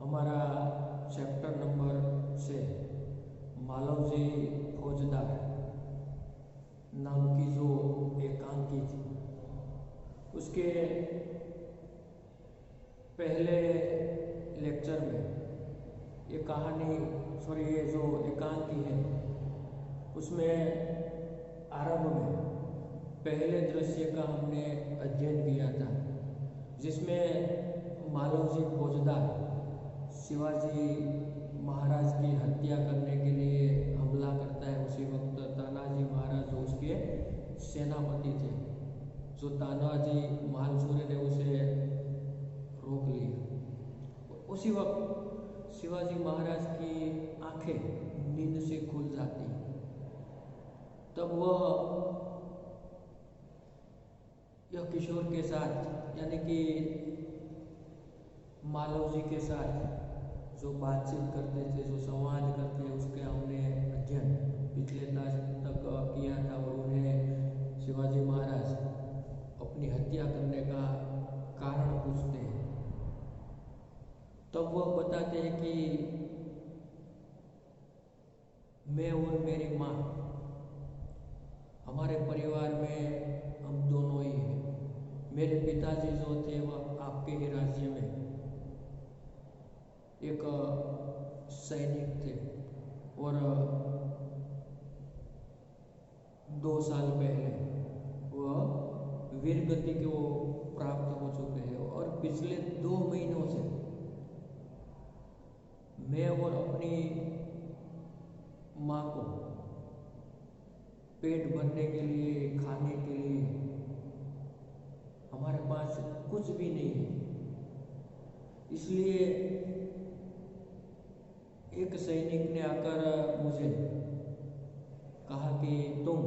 हमारा chapter number 6 मालवजी फौजदार नाम की जो एकांकी थी, उसके पहले लेक्चर में ये कहानी ये जो एकांकी है उसमें आरंभ में पहले दृश्य का हमने अध्ययन किया था, जिसमें मालवजी फौजदार शिवाजी महाराज की हत्या करने के लिए हमला करता है। उसी वक्त तानाजी महाराज जो उसके सेनापति थे, जो तानाजी मालसूरे ने उसे रोक लिया। उसी वक्त शिवाजी महाराज की आंखें नींद से खुल जाती, तब वह यह किशोर के साथ यानी कि मालवजी के साथ जो बातचीत करते थे, जो संवाद करते हैं, उसके हमने अध्ययन पिछले क्लास तक किया था। और उन्हें शिवाजी महाराज अपनी हत्या करने का कारण पूछते हैं, तब वह बताते हैं कि मैं और मेरी माँ, हमारे परिवार में हम दोनों ही हैं। मेरे पिताजी जो थे वह आपके ही राज्य में एक सैनिक थे और 2 साल पहले वह वीरगति को प्राप्त हो चुके हैं। और पिछले 2 महीनों से मैं और अपनी माँ को पेट भरने के लिए, खाने के लिए हमारे पास कुछ भी नहीं है। इसलिए एक सैनिक ने आकर मुझे कहा कि तुम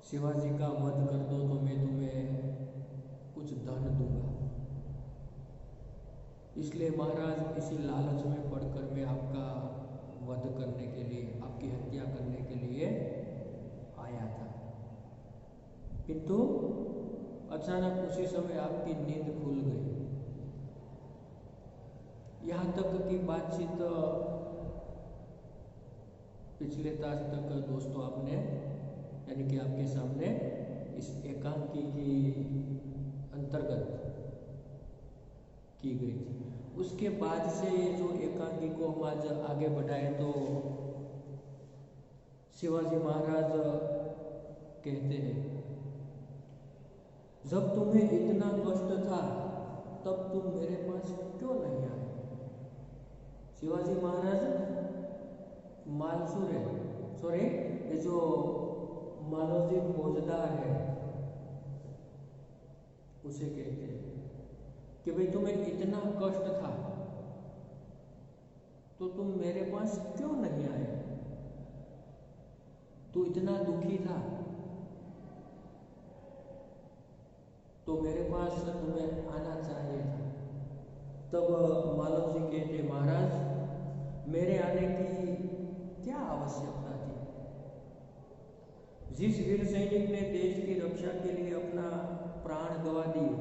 शिवाजी का वध कर दो तो मैं तुम्हें कुछ धन दूंगा। इसलिए महाराज, इसी लालच में पड़कर मैं आपका वध करने के लिए, आपकी हत्या करने के लिए आया था। किंतु अचानक उसी समय आपकी नींद खुल गई। यहाँ तक की बातचीत पिछले क्लास तक दोस्तों आपने यानी कि आपके सामने इस एकांकी की अंतर्गत की गई थी। उसके बाद से जो एकांकी को हम आज आगे बढ़ाए तो शिवाजी महाराज कहते हैं, जब तुम्हें इतना कष्ट था तब तुम मेरे पास क्यों नहीं आए। शिवाजी महाराज मालसूरे ये जो मालवजी फौजदार है उसे कहते हैं कि भाई तुम्हें इतना कष्ट था तो तुम मेरे पास क्यों नहीं आए। तू इतना दुखी था तो मेरे पास तुम्हें आना चाहिए था। तब मालवजी कहते, महाराज मेरे आने की क्या आवश्यकता थी। जिस वीर सैनिक ने देश की रक्षा के लिए अपना प्राण गंवा दिए,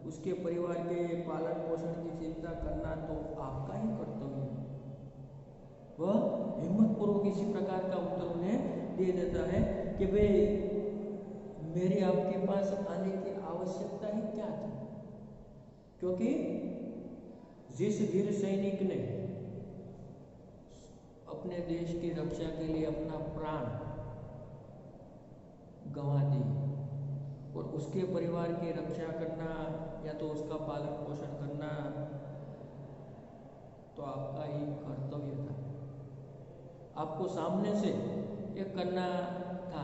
उसके परिवार के पालन पोषण की चिंता करना तो आपका ही कर्तव्य है। वह हिम्मतपूर्वक इसी प्रकार का उत्तर उन्हें दे देता है कि भाई मेरी आपके पास आने की आवश्यकता ही क्या थी, क्योंकि जिस वीर सैनिक ने अपने देश की रक्षा के लिए अपना प्राण गंवा दी और उसके परिवार की रक्षा करना या तो उसका पालन पोषण करना तो आपका ही कर्तव्य था। आपको सामने से ये करना था,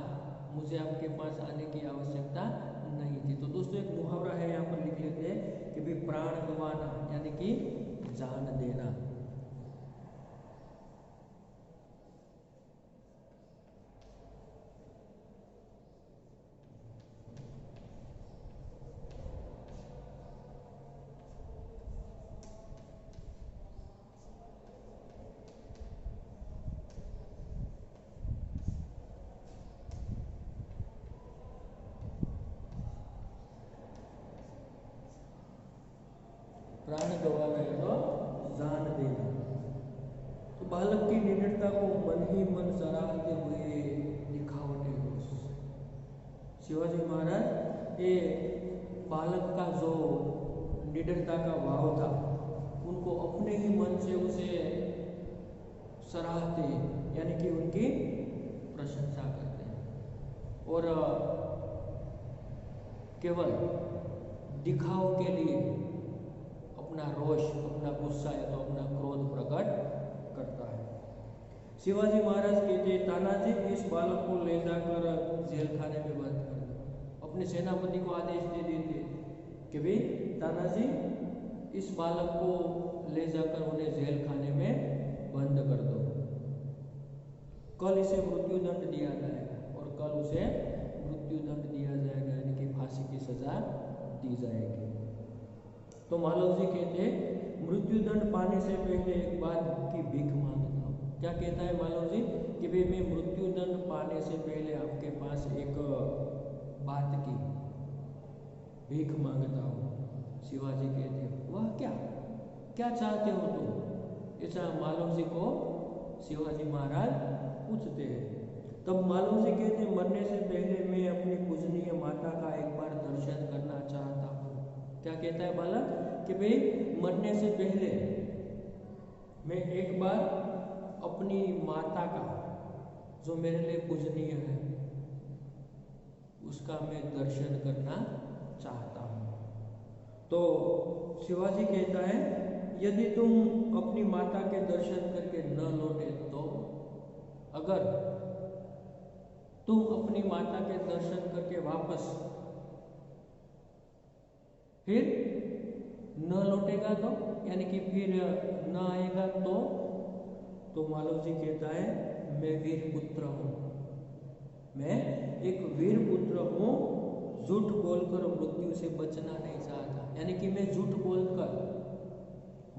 मुझे आपके पास आने की आवश्यकता नहीं थी। तो दोस्तों एक मुहावरा है, यहाँ पर लिख लेते हैं कि भाई प्राण गंवाना यानी कि जान देना। प्राण गंवाना या तो जान देना। तो बालक की निडरता को मन ही मन सराहते हुए दिखावटे शिवाजी महाराज ये बालक का जो निडरता का भाव था उनको अपने ही मन से उसे सराहते यानी कि उनकी प्रशंसा करते हैं और केवल दिखाव के लिए अपना रोष, अपना गुस्सा या तो अपना क्रोध प्रकट करता है। शिवाजी महाराज कहते तानाजी इस बालक को ले जाकर जेल खाने में बंद कर दो। अपने सेनापति को आदेश दे देते कि भाई तानाजी इस बालक को ले जाकर उन्हें जेल खाने में बंद कर दो, कल इसे मृत्युदंड दिया जाएगा और कल उसे मृत्युदंड दिया जाएगा यानी कि फांसी की सजा दी जाएगी। तो मालव जी कहते मृत्युदंड पाने से पहले एक बात की भीख मांगता हूँ। क्या कहता है मालव जी कि भाई मैं मृत्युदंड पाने से पहले आपके पास एक बात की भीख मांगता हूँ। शिवाजी कहते वह क्या क्या चाहते हो तुम, ऐसा मालव जी को शिवाजी महाराज पूछते हैं। तब मालव जी कहते मरने से पहले मैं अपनी पूजनीय माता का एक बार दर्शन करना चाहता हूँ। क्या कहता है बालक कि भाई मरने से पहले मैं एक बार अपनी माता का जो मेरे लिए पूजनीय है उसका मैं दर्शन करना चाहता हूँ। तो शिवाजी कहता है यदि तुम अपनी माता के दर्शन करके न लौटे तो, अगर तुम अपनी माता के दर्शन करके वापस फिर न लौटेगा तो यानी कि फिर न आएगा तो मालव जी कहता है मैं वीर पुत्र हूँ, मैं एक वीर पुत्र हूँ, झूठ बोलकर मृत्यु से बचना नहीं चाहता। यानी कि मैं झूठ बोलकर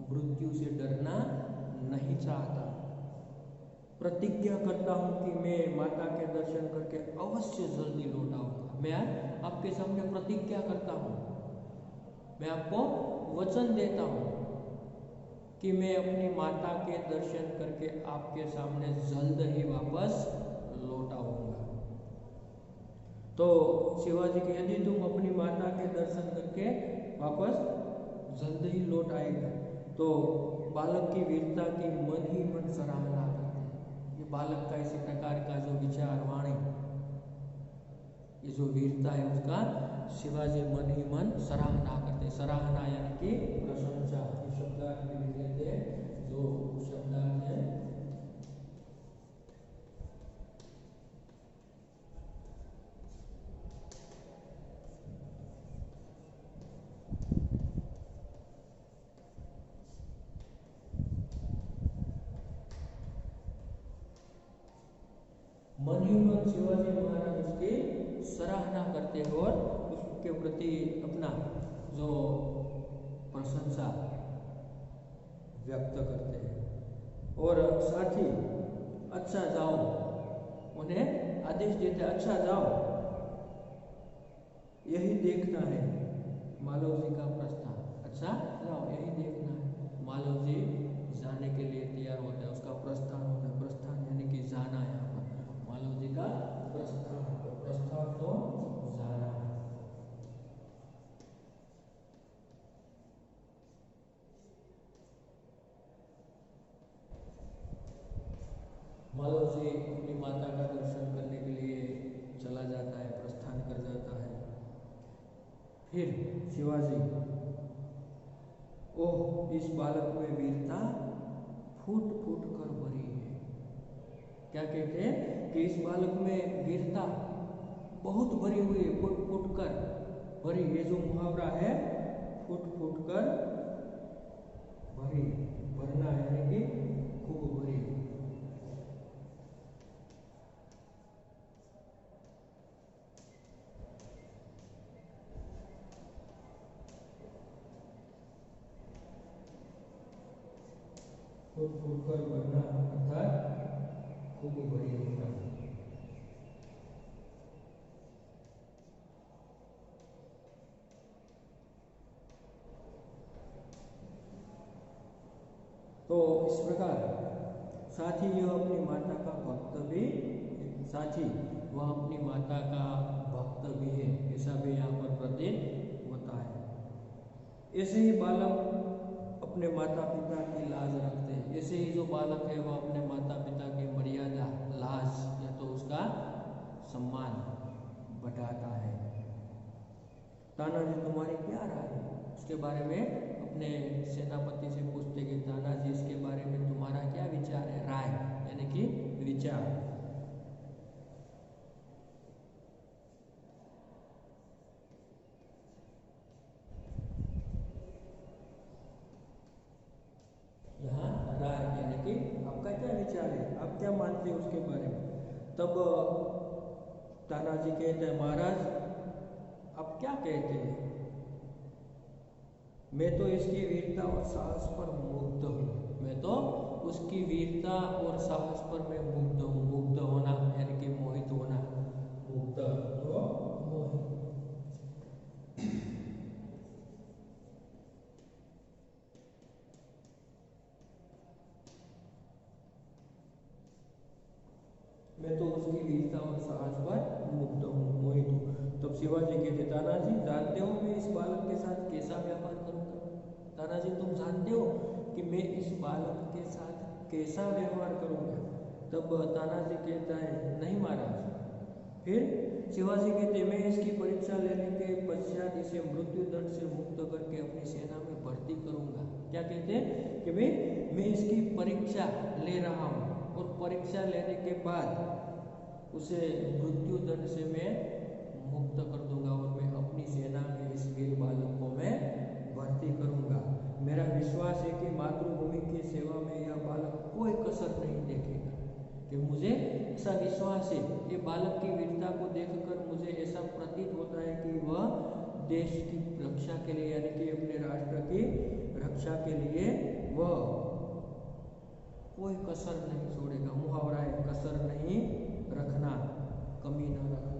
मृत्यु से डरना नहीं चाहता। प्रतिज्ञा करता हूँ कि मैं माता के दर्शन करके अवश्य जल्दी लौट आऊंगा। मैं आपके सामने प्रतिज्ञा करता हूँ, मैं आपको वचन देता हूँ कि मैं अपनी माता के दर्शन करके आपके सामने जल्द ही वापस लौट आऊंगा। तो शिवाजी के यदि तुम अपनी माता के दर्शन करके वापस जल्द ही लौट आएगा तो बालक की वीरता की मन ही मन सराहना करते हैं। ये बालक का इसी प्रकार का जो विचार वाणी, ये जो वीरता है उसका शिवाजी मन ही मन सराहना करते। सराहना यानी कि प्रशंसा, शब्दार्थ में लिख लेते हैं जो शब्दार्थ है। मन ही मन शिवाजी महाराज उसकी सराहना करते हैं और उसके प्रति अपना जो प्रशंसा व्यक्त करते हैं और साथ ही अच्छा जाओ, उन्हें आदेश देते अच्छा जाओ, यही देखना है मालव जी का प्रस्थान, अच्छा जाओ यही देखना है। मालव जी जाने के लिए तैयार होता है, उसका प्रस्थान होता है। प्रस्थान यानी कि जाना है, मालव जी का प्रस्थान, प्रस्थान तो जाना है। मालव जी अपनी माता का दर्शन करने के लिए चला जाता है, प्रस्थान कर जाता है। फिर शिवाजी ओह इस बालक में वीरता फूट फूट कर भरी है। क्या कहते हैं कि इस बालक में वीरता बहुत भरी हुई है, फूट फूट कर भरी। ये जो मुहावरा है फूट फूट कर भरी, भरना यानी कि खूब भरी। फूट फूट कर भरना अर्थात खूब भरी होना। तो इस प्रकार साथ ही यह अपनी माता का भक्त भी, साथ ही वह अपनी माता का भक्त भी है, ऐसा भी यहाँ पर प्रतीत होता है। ऐसे ही बालक अपने माता पिता की लाज रखते हैं, ऐसे ही जो बालक है वह अपने माता पिता की मर्यादा, लाज या तो उसका सम्मान बढ़ाता है। तानाजी तुम्हारी क्या राय है, उसके बारे में अपने सेनापति से पूछते कि तानाजी इसके बारे में तुम्हारा क्या विचार है, राय यानी कि विचार। यहाँ राय यानी कि आपका क्या विचार है, आप क्या मानते हैं उसके बारे में। तब तानाजी कहते हैं महाराज आप क्या कहते हैं, मैं तो इसकी वीरता और साहस पर मुग्ध हूँ, मैं तो उसकी वीरता और साहस पर मैं मुग्ध हूँ। मुग्ध होना यानी कि मोहित होना, मुग्ध तो मोहित। मैं तो उसकी वीरता और साहस पर मुग्ध हूँ, मोहित हूँ। तब शिवाजी कहते तानाजी जानते हो मैं इस बालक के साथ कैसा व्यवहार करूँगा। तानाजी तुम जानते हो कि मैं इस बालक के साथ कैसा व्यवहार करूँगा। तब तानाजी कहता है नहीं महाराज। फिर शिवाजी कहते मैं इसकी परीक्षा लेने के पश्चात इसे मृत्यु दंड से मुक्त करके अपनी सेना में भर्ती करूँगा। क्या कहते हैं कि भाई मैं इसकी परीक्षा ले रहा हूँ और परीक्षा लेने के बाद उसे मृत्यु दंड से मैं मुक्त कर दूंगा और मैं अपनी सेना में इस वीर बालक को मैं भर्ती करूंगा। मेरा विश्वास है कि मातृभूमि की सेवा में यह बालक कोई कसर नहीं देखेगा। कि मुझे ऐसा विश्वास है, ये बालक की वीरता को देखकर मुझे ऐसा प्रतीत होता है कि वह देश की रक्षा के लिए यानी कि अपने राष्ट्र की रक्षा के लिए वह कोई कसर नहीं छोड़ेगा। मुहावरा है कसर नहीं रखना, कमी न रखना।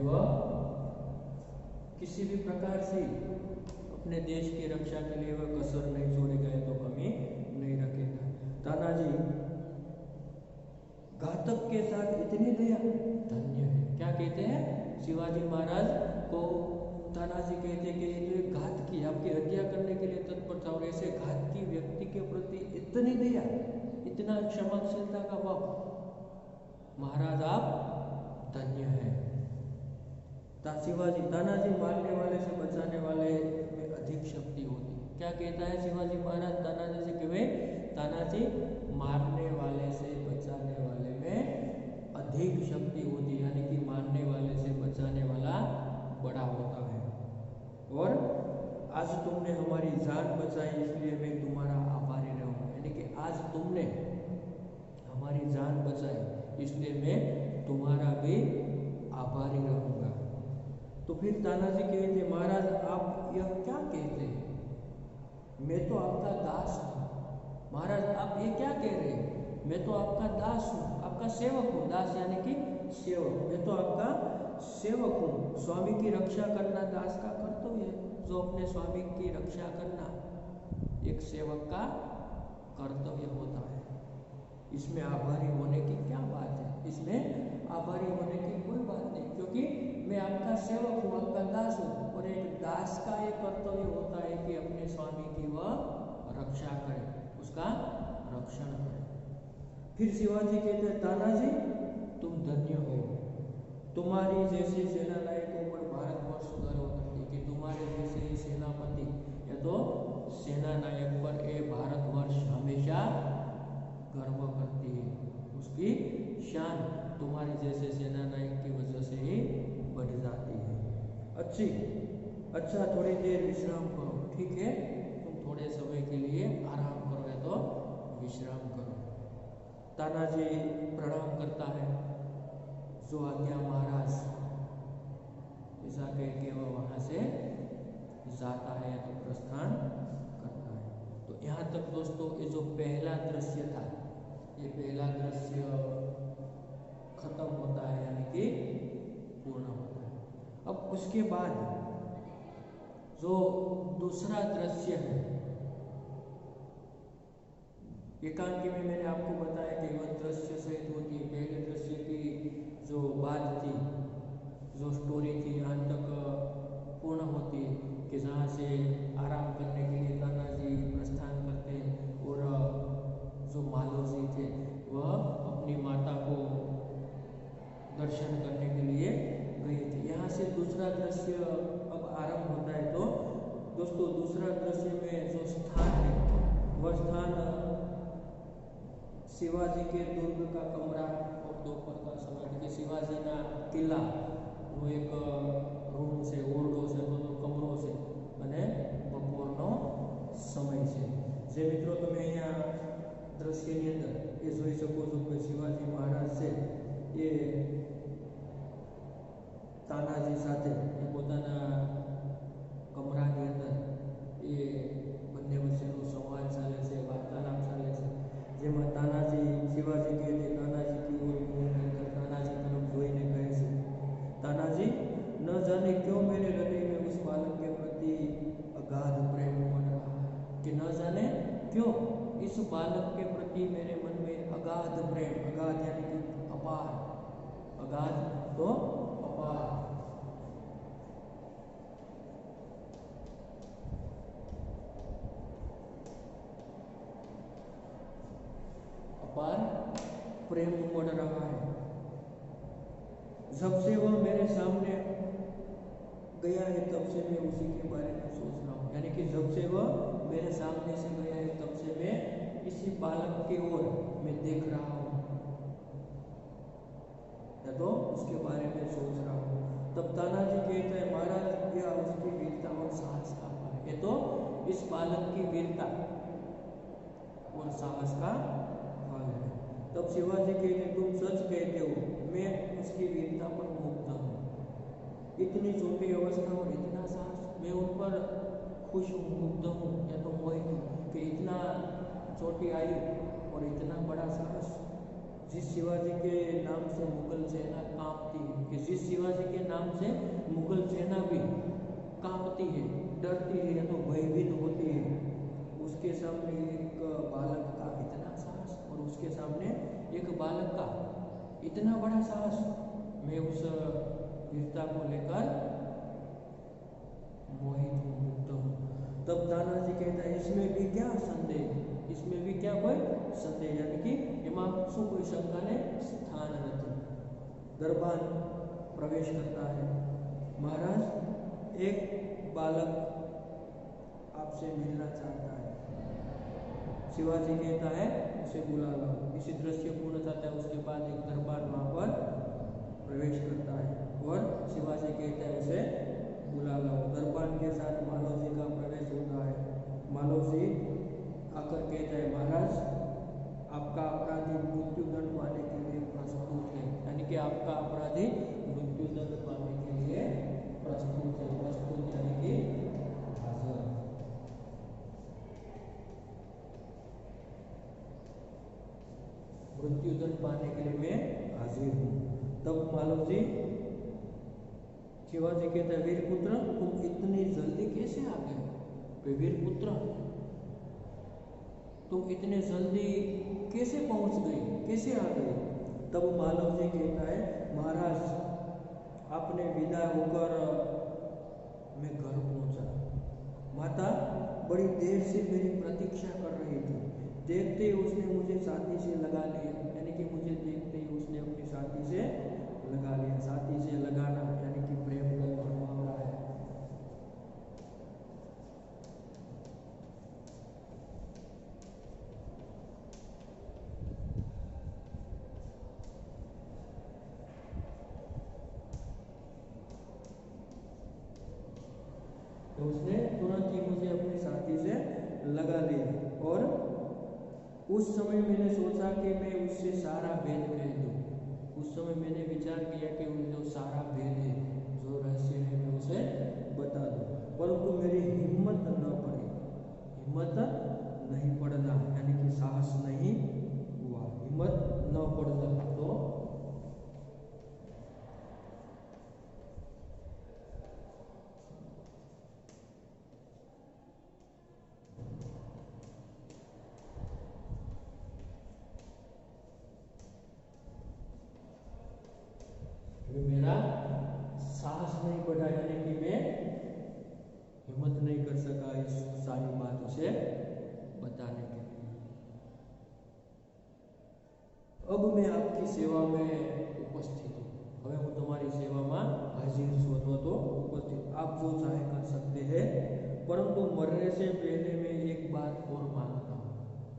वह किसी भी प्रकार से अपने देश की रक्षा के लिए वह कसर नहीं छोड़ेगा, तो कमी नहीं रखेगा। तानाजी घातक के साथ इतनी दया धन्य है। क्या कहते हैं शिवाजी महाराज को, तानाजी कहते हैं कि ये तो एक घात की आपकी हत्या करने के लिए तत्पर था और ऐसे घात की व्यक्ति के प्रति इतनी दया, इतना क्षमाशीलता का भाव, महाराज आप धन्य है। शिवाजी तानाजी मारने वाले से बचाने वाले में अधिक शक्ति होती। क्या कहता है शिवाजी महाराज तानाजी से कि भाई तानाजी मारने वाले से बचाने वाले में अधिक शक्ति होती, यानी कि मारने वाले से बचाने वाला बड़ा होता है। और आज तुमने हमारी जान बचाई इसलिए मैं तुम्हारा आभारी रहूँगा, यानी कि आज तुमने हमारी जान बचाई इसलिए मैं तुम्हारा भी आभारी रहूँगा। तो फिर तानाजी कहते महाराज आप यह क्या कहते हैं, मैं तो आपका दास हूँ। महाराज आप ये क्या कह रहे हैं, मैं तो आपका दास हूँ, आपका सेवक हूँ। दास यानी कि सेवक, मैं तो आपका सेवक हूँ। स्वामी की रक्षा करना दास का कर्तव्य है। जो अपने स्वामी की रक्षा करना एक सेवक का कर्तव्य होता है। इसमें आभारी होने की क्या बात है, इसमें आभारी होने की कोई बात नहीं, क्योंकि मैं आपका सेवक हूँ, आपका दास हूँ। और एक दास का एक कर्तव्य होता है कि अपने स्वामी की वह रक्षा करे, उसका रक्षण करे। फिर शिवाजी कहते हैं तानाजी तुम धन्य हो, तुम्हारी जैसे सेना नायकों पर भारतवर्ष गर्व करती, कि तुम्हारे जैसे सेनापति या तो सेना नायक पर ये भारतवर्ष हमेशा गर्व करती है। उसकी शान तुम्हारे जैसे सेना नायक की वजह से ही बढ़ जाती है। अच्छा थोड़ी देर विश्राम करो, ठीक है, तुम थोड़े समय के लिए आराम करो या तो विश्राम करो। तानाजी प्रणाम करता है, जो आज्ञा महाराज, ऐसा कह के वह वहाँ से जाता है या तो प्रस्थान करता है। तो यहाँ तक दोस्तों ये जो पहला दृश्य था, ये पहला दृश्य खत्म होता है, यानी कि पूर्ण होता है। अब उसके बाद जो दूसरा दृश्य है, एकांकी में मैंने आपको बताया कि वह दृश्य सहित होती है। पहले दृश्य की जो बात थी, जो स्टोरी थी, यहाँ तक पूर्ण होती है कि जहाँ से आराम करने के लिए तानाजी प्रस्थान करते हैं और जो मालोजी थे वह अपनी माता को दर्शन करने के लिए गए थे। यहाँ से दूसरा दृश्य अब आरंभ होता है। तो दोस्तों दूसरा दृश्य में जो स्थान है वह स्थान शिवाजी के दुर्ग का कमरा और दोपहर का समय कि शिवाजी ना किला वो एक रूम से ओरडो से तो कमरों से અને બપોરનો સમય છે। જે મિત્રો તમે અહીંયા દ્રશ્યની અંદર એ જોઈ શકો છો કે શિવાજી મહારાજ છે એ તાનાજી સાથે એ પોતાના કમરાની અંદર એ બંને વચ્ચેનો સંવાદ ચાલે છે, વાર્તાલાપ ચાલે છે, જેમાં તાનાજી શિવાજી કહે છે તાનાજી की ओर मुंह करकर तानाजी तरफ જોઈને કહે છે तानाजी न जाने क्यों मेरे हृदय में उस बालक के प्रति अगाध प्रेम उमड़ रहा है, कि न जाने क्यों इस बालक के प्रति मेरे मन में अगाध प्रेम, अगाध यानी कि अपार, अगाध तो अपार, अपार प्रेम उमड़ रहा है। जब से वह मेरे सामने गया है तब से मैं उसी के बारे में सोच रहा हूँ, यानी कि जब से वह मेरे सामने से गया है तब से मैं इसी बालक की ओर मैं देख रहा हूँ या तो उसके बारे में सोच रहा हूँ। तब तानाजी कहता है महाराज यह उसकी वीरता और साहस का फल है, ये तो इस बालक की वीरता और साहस का फल है। तब शिवाजी कहते तुम सच कहते हो, मैं उसकी वीरता पर मुग्ध हूँ, इतनी छोटी अवस्था और इतना साहस, मैं उन पर खुश हूँ, मुग्ध हूँ या तो मोहित हूँ कि इतना छोटी आयु और इतना बड़ा साहस। जिस शिवाजी के नाम से मुगल सेना कांपती है, कि जिस शिवाजी के नाम से मुगल सेना भी कांपती है, डरती है या तो भयभीत होती है, उसके सामने एक बालक का इतना साहस और उसके सामने एक बालक का इतना बड़ा साहस, मैं उस वीरता को लेकर मोहित हूँ, मुग्ध हूँ। तब तानाजी कहता है इसमें भी क्या संदेह, इसमें भी क्या कोई संदेह, यानी कि એમાં શું કોઈ શંકાને સ્થાન નથી। दरबार प्रवेश करता है। महाराज एक बालक आपसे मिलना चाहता है। शिवाजी कहता है उसे बुला लो। इसी दृश्य पूर्ण होता है, उसके बाद एक दरबार वहां पर प्रवेश करता है और शिवाजी कहता है उसे बुला लो। दरबार के साथ मालोजी का प्रवेश होता है। मालोजी आकर कहता है महाराज आपका अपराधी मृत्युदंड पाने के लिए प्रस्तुत है, यानी कि आपका अपराधी मृत्युदंड पाने के लिए प्रस्तुत है। प्रस्तुत यानी कि हाजिर। मृत्युदंड पाने के लिए मैं हाजिर हूँ। तब मालोजी शिवाजी कहता है वीर पुत्र तुम इतनी जल्दी कैसे आ गए? वीर पुत्र तुम इतने जल्दी कैसे पहुंच गए, कैसे आ गए? तब मालोजी कहता है महाराज आपने विदा होकर मैं घर पहुंचा। माता बड़ी देर से मेरी प्रतीक्षा कर रही थी। देखते ही उसने मुझे छाती से लगा लिया, यानी कि मुझे देखते ही उसने अपनी छाती से लगा लिया। छाती से लगाना यानी कि प्रेम का मुहावरा है। तो उसने तुरंत ही मुझे अपनी छाती से लगा लिया और उस समय मैंने सोचा कि मैं उससे सारा भेद कह दूं। उस समय मैंने विचार किया कि उन जो सारा भेद है, जो रहस्य है, मैं उसे बता दूं। परंतु मेरी हिम्मत नहीं पड़ना, यानी कि साहस नहीं हुआ, हिम्मत न पड़ना। तो मेरा साहस नहीं बढ़ा, यानी कि मैं हिम्मत नहीं कर सका इस सारी बात उसे बताने के लिए। अब मैं आपकी सेवा में उपस्थित हूँ, હવે હું તમારી સેવામાં હાજર છું અથવા તો ઉપસ્થિત। आप जो चाहे कर सकते हैं, परंतु मरने से पहले मैं एक बात और मांगता हूँ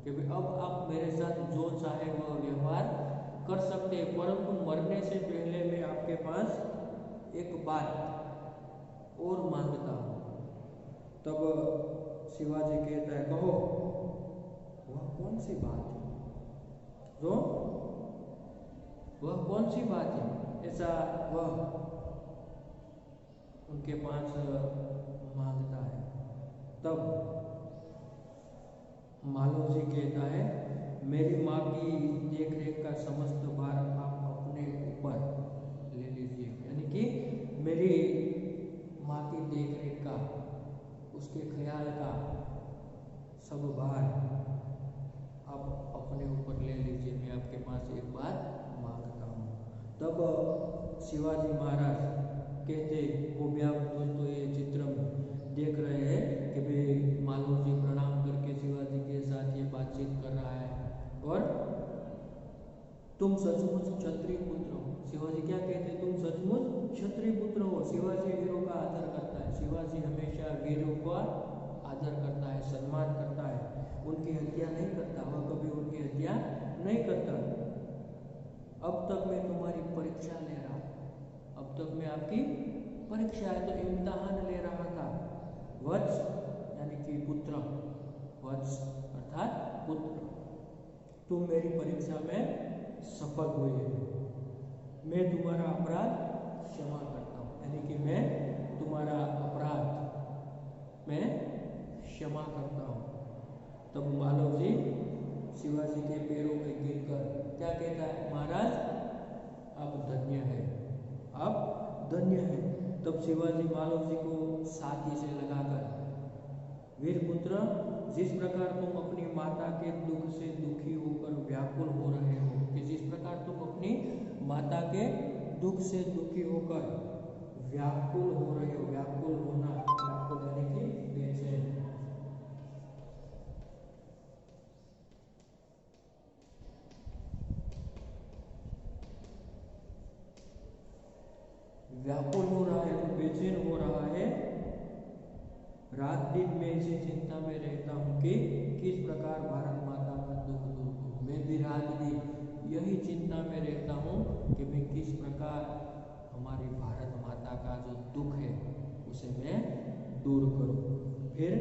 कि भाई अब आप मेरे साथ जो चाहे वह व्यवहार कर सकते हैं, परंतु मरने से पहले मैं आपके पास एक बात और मांगता हूँ। तब शिवाजी कहता है, कहो वह कौन सी बात है? जो वह कौन सी बात है? ऐसा वह उनके पास मांगता है। तब मालवजी कहता है, मेरी माँ की देख रेख का समस्त भार आप अपने ऊपर ले लीजिए, यानी कि मेरी माँ की देख रेख का, उसके ख्याल का सब भार आप अपने ऊपर ले लीजिए, मैं आपके पास एक बात मांगता हूँ। तब शिवाजी महाराज कहते, वो भी आप दोस्तों ये चित्र देख रहे हैं कि भाई मालवजी प्रणाम करके शिवाजी के साथ ये बातचीत कर रहा है, और तुम सचमुच क्षत्रिय पुत्र हो। शिवाजी क्या कहते, तुम सचमुच क्षत्रिय पुत्र हो। शिवाजी वीरों का आदर करता है, शिवाजी हमेशा वीरों का आदर करता है, सम्मान करता है, उनकी हत्या नहीं करता, वह कभी उनकी हत्या नहीं करता। अब तक मैं तुम्हारी परीक्षा ले रहा, अब तक मैं आपकी परीक्षा है तो इम्तिहान ले रहा था। वत्स यानी कि पुत्र, वत्स अर्थात पुत्र, तुम मेरी परीक्षा में सफल हुए, मैं तुम्हारा अपराध क्षमा करता हूँ, यानी कि मैं तुम्हारा अपराध मैं क्षमा करता हूँ। तब मालवजी शिवाजी के पैरों में गिरकर क्या कहता है, महाराज आप धन्य है, आप धन्य है। तब शिवाजी मालवजी को छाती से लगाकर, वीर पुत्र, जिस प्रकार तुम अपनी माता के दुख से दुखी होकर व्याकुल हो रहे हो, कि जिस प्रकार तुम अपनी माता के दुख से दुखी होकर व्याकुल हो रहे हो, व्याकुल होना, व्याकुल यानी कि बेचैन, व्याकुल हो रहा है, बेचैन हो रहा है, रात दिन मैं इसी चिंता में रहता हूँ कि किस प्रकार भारत माता का दुख दूर करूँ। मैं भी रात दिन यही चिंता में रहता हूँ कि मैं किस प्रकार हमारी भारत माता का जो दुख है उसे मैं दूर करूँ। फिर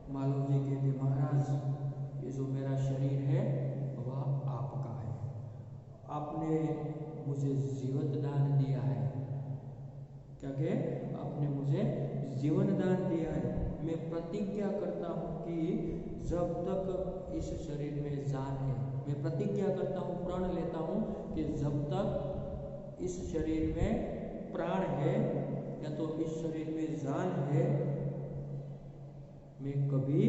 मालवजी कहते, महाराज ये जो मेरा शरीर है वह आपका है, आपने मुझे जीवन दान दिया है, क्या कहे, आपने मुझे जीवन दान दिया है। मैं प्रतिज्ञा करता हूँ कि जब तक इस शरीर में जान है, मैं प्रतिज्ञा करता हूँ, प्रण लेता हूँ कि जब तक इस शरीर में प्राण है या तो इस शरीर में जान है, मैं कभी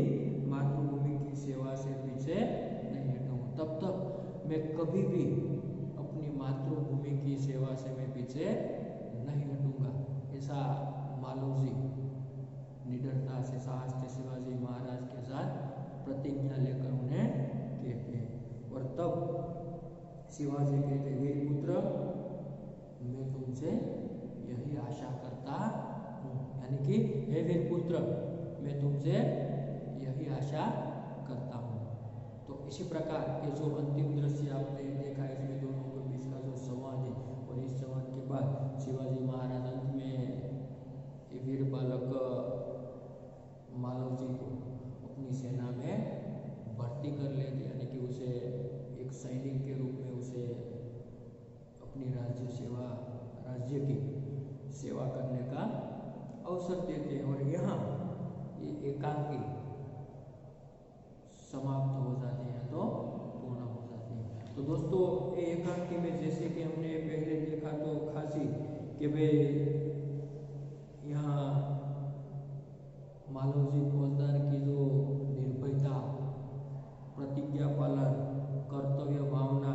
मातृभूमि की सेवा से पीछे नहीं हटूंगा। तब तक मैं कभी भी अपनी मातृभूमि की सेवा से मैं पीछे नहीं हटूंगा। ऐसा मालवजी निडरता से, साहस से शिवाजी महाराज के साथ प्रतिज्ञा लेकर उन्हें कहते हैं। और तब शिवाजी कहते, वीर पुत्र, मैं तुमसे यही आशा करता हूँ, यानी कि हे वीर पुत्र, मैं तुमसे यही आशा करता हूँ। तो इसी प्रकार ये जो अंतिम दृश्य आपने देखा, इसमें दोनों के बीच का जो संवाद है, और इस संवाद के बाद शिवाजी महाराज अंत में वीर बालक मालवजी को अपनी सेना में भर्ती कर लेते, यानी कि उसे एक सैनिक के रूप में उसे अपनी राज्य की सेवा करने का अवसर देते हैं। और यहाँ ये एकांकी समाप्त हो जाते हैं तो पूर्ण हो जाते हैं। तो दोस्तों ये एकांकी में जैसे कि हमने पहले देखा तो खासी कि भाई यहाँ मालवजी फौजदार की जो निर्भयता, प्रतिज्ञा पालन, कर्तव्य भावना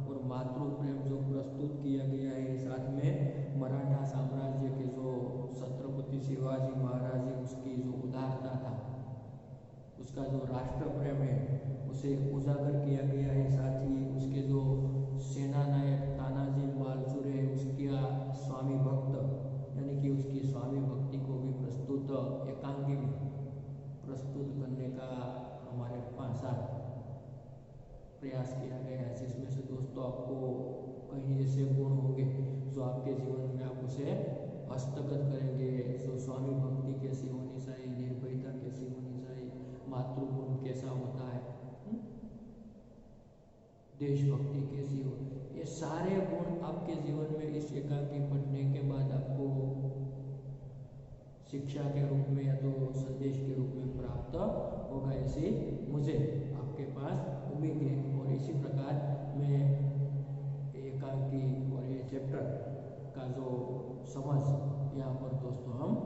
और मातृ प्रेम जो प्रस्तुत किया गया है, साथ में मराठा साम्राज्य के जो छत्रपति शिवाजी महाराज है उसकी जो उदारता था, उसका जो राष्ट्र प्रेम है उसे उजागर किया गया है। साथ ही उसके जो सेना नायक तानाजी मालसुरे है उसका स्वामी भक्त यानी कि उसकी स्वामी भक्ति को भी प्रस्तुत एकांकी में प्रस्तुत करने का हमारे पास प्रयास किया गया है, जिसमें से दोस्तों आपको कहीं ऐसे गुण होंगे जो आपके जीवन में आप उसे हस्तगत करेंगे। जो स्वामी भक्ति कैसी होनी चाहिए, निर्भयता कैसी होनी चाहिए, मातृगुण कैसा होता है, देशभक्ति कैसी हो, ये सारे गुण आपके जीवन में इस एकांकी पढ़ने के बाद आपको शिक्षा के रूप में या तो संदेश के रूप में प्राप्त होगा, ऐसी मुझे आपके पास उम्मीद है। और इसी प्रकार मैं एकांकी और ये चैप्टर का जो समझ यहाँ पर दोस्तों हम